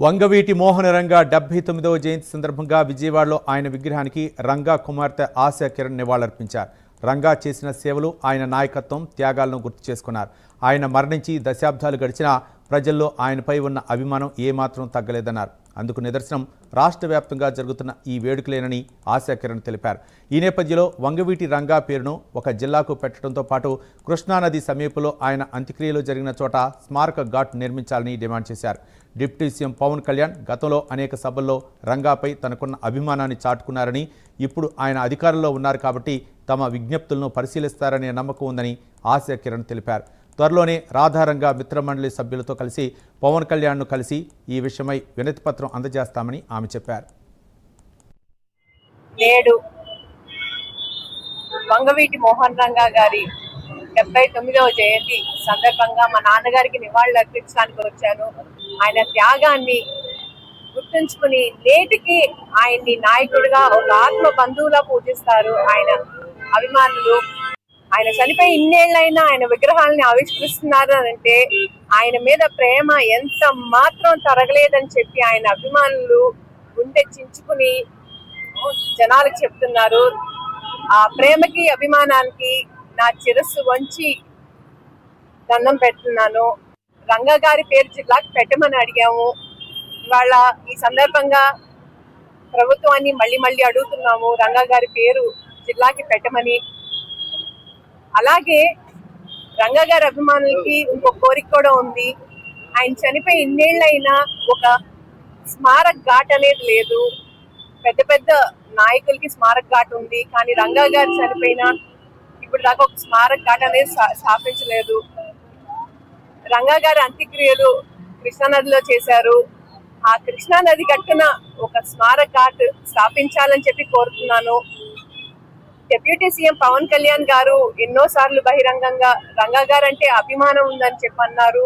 వంగవీటి మోహన రంగా 79వ జయంతి సందర్భంగా విజయవాడలో ఆయన విగ్రహానికి రంగా కుమార్తె ఆశా కిరణ్ నివాళులర్పించారు. రంగా చేసిన సేవలు, ఆయన నాయకత్వం, త్యాగాలను గుర్తు చేసుకున్నారు. ఆయన మరణించి దశాబ్దాలు గడిచినా ప్రజల్లో ఆయనపై ఉన్న అభిమానం ఏమాత్రం తగ్గలేదన్నారు. అందుకు నిదర్శనం రాష్ట్ర వ్యాప్తంగా జరుగుతున్న ఈ వేడుకలేనని ఆశా కిరణ్ తెలిపారు. ఈ నేపథ్యంలో వంగవీటి రంగా పేరును ఒక జిల్లాకు పెట్టడంతో పాటు కృష్ణానది సమీపంలో ఆయన అంత్యక్రియలు జరిగిన చోట స్మారక ఘాట్ నిర్మించాలని డిమాండ్ చేశారు. డిప్యూటీ సీఎం పవన్ కళ్యాణ్ గతంలో అనేక సభల్లో రంగాపై తనకున్న అభిమానాన్ని చాటుకున్నారని, ఇప్పుడు ఆయన అధికారంలో ఉన్నారు కాబట్టి తమ విజ్ఞప్తులను పరిశీలిస్తారనే నమ్మకం ఉందని ఆశా కిరణ్ తెలిపారు. త్వరలోనే రాధారంగా మిత్రమండలి సభ్యులతో కలిసి పవన్ కళ్యాణ్ను కలిసి ఈ విషయమై వినతి పత్రం అందజేస్తామని ఆమె చెప్పారు. నేడు వంగవీటి మోహన్ రంగా గారి 79వ జయంతి సందర్భంగా మా నాన్నగారికి నివాళులు అర్పించడానికి వచ్చాను. ఆయన త్యాగాన్ని గుర్తుంచుకుని నేటికి ఆయన్ని నాయకుడిగా ఒక ఆత్మ బంధువులా పూజిస్తారు ఆయన అభిమానులు. ఆయన చనిపోయి ఇన్నేళ్లైనా ఆయన విగ్రహాలని ఆవిష్కరిస్తున్నారు అంటే ఆయన మీద ప్రేమ ఎంత మాత్రం తరగలేదని చెప్పి ఆయన అభిమానులు గుండె చించుకుని జనాలకు చెప్తున్నారు. ఆ ప్రేమకి అభిమానానికి నా శిరస్సు వంచి దండం పెడుతున్నాను. రంగా గారి పేరు జిల్లాకి పెట్టమని అడిగాము. ఇవాళ ఈ సందర్భంగా ప్రభుత్వాన్ని మళ్ళీ అడుగుతున్నాము రంగా గారి పేరు జిల్లాకి పెట్టమని. అలాగే రంగా గారి అభిమానులకి ఇంకో కోరిక కూడా ఉంది. ఆయన చనిపోయి ఇన్నేళ్లైనా ఒక స్మారక ఘాట్ అనేది లేదు. పెద్ద పెద్ద నాయకులకి స్మారక ఘాట్ ఉంది, కానీ రంగా గారు చనిపోయినా ఇప్పుడు దాకా ఒక స్మారక ఘాట్ అనేది స్థాపించలేదు. రంగా గారి అంత్యక్రియలు కృష్ణానదిలో చేశారు. ఆ కృష్ణానది గట్టున ఒక స్మారక ఘాట్ స్థాపించాలని చెప్పి కోరుతున్నాను. డిప్యూటీ సీఎం పవన్ కళ్యాణ్ గారు ఎన్నోసార్లు బహిరంగంగా రంగా గారు అంటే అభిమానం ఉందని చెప్పన్నారు.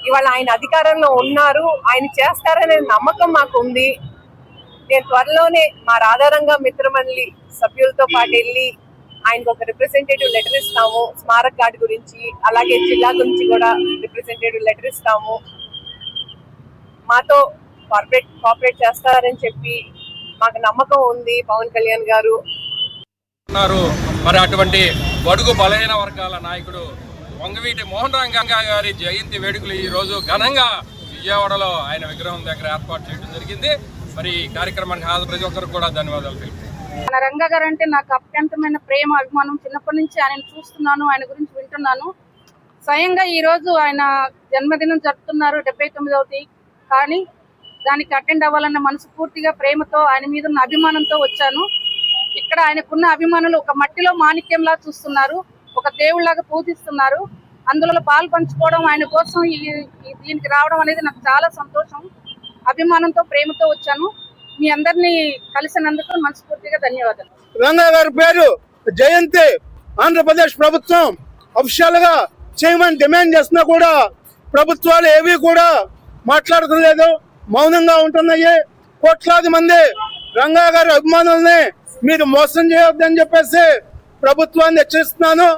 ఇవాళ ఆయన అధికారంలో ఉన్నారు, ఆయన చేస్తారనే నమ్మకం మాకు ఉంది. నేను త్వరలోనే మా రాధారంగా మిత్రమండలి సభ్యులతో పాటు వెళ్ళి ఆయనకు ఒక రిప్రజెంటేటివ్ లెటర్ ఇస్తాము స్మారక ఘాట్ గురించి. అలాగే జిల్లా గురించి కూడా రిప్రజెంటేటివ్ లెటర్ ఇస్తాము. మాతో కోఆపరేట్ చేస్తారని చెప్పి మాకు నమ్మకం ఉంది పవన్ కళ్యాణ్ గారు. మరి అటువంటి బడుగు బలహీన వర్గాల నాయకుడు వంగవీటి మోహన్ రంగా గారి జయంతి వేడుకలు ఈ రోజు ఘనంగా విజయవాడలో ఆయన విగ్రహం దగ్గర ఏర్పాటు చేయడం జరిగింది. మరి ఈ కార్యక్రమానికి హాజరు ప్రతి ఒక్కరు కూడా ధన్యవాదాలు తెలుపుతున్నాను. మన రంగా గారు అంటే నాకు అత్యంతమైన ప్రేమ, అభిమానం. చిన్నప్పటి నుంచి ఆయన చూస్తున్నాను, ఆయన గురించి వింటున్నాను. స్వయంగా ఈ రోజు ఆయన జన్మదినం జరుపుతున్నారు 79వ. కానీ దానికి అటెండ్ అవ్వాలన్న మనస్ఫూర్తిగా ప్రేమతో ఆయన మీద ఉన్న అభిమానంతో వచ్చాను. ఇక్కడ ఆయనకున్న అభిమానులు ఒక మట్టిలో మాణిక్యంలా చూస్తున్నారు, ఒక దేవుళ్లాగా పూజిస్తున్నారు. అందులో పాలు పంచుకోవడం, ఆయన కోసం దీనికి రావడం అనేది నాకు చాలా సంతోషం. అభిమానంతో ప్రేమతో వచ్చాను. మీ అందరినీ కలిసినందుకు మనస్ఫూర్తిగా ధన్యవాదాలు. రంగా గారి పేరు జయంతి ఆంధ్రప్రదేశ్ ప్రభుత్వం అఫీషియల్ గా చేయమని డిమాండ్ చేస్తున్నా కూడా ప్రభుత్వాలు ఏవి కూడా మాట్లాడటం లేదు, మౌనంగా ఉంటున్నాయి. కోట్లాది మంది రంగా గారి అభిమానుల్ని మీరు మోసం చేయొద్దని చెప్పేసి ప్రభుత్వాన్ని హెచ్చరిస్తున్నాను.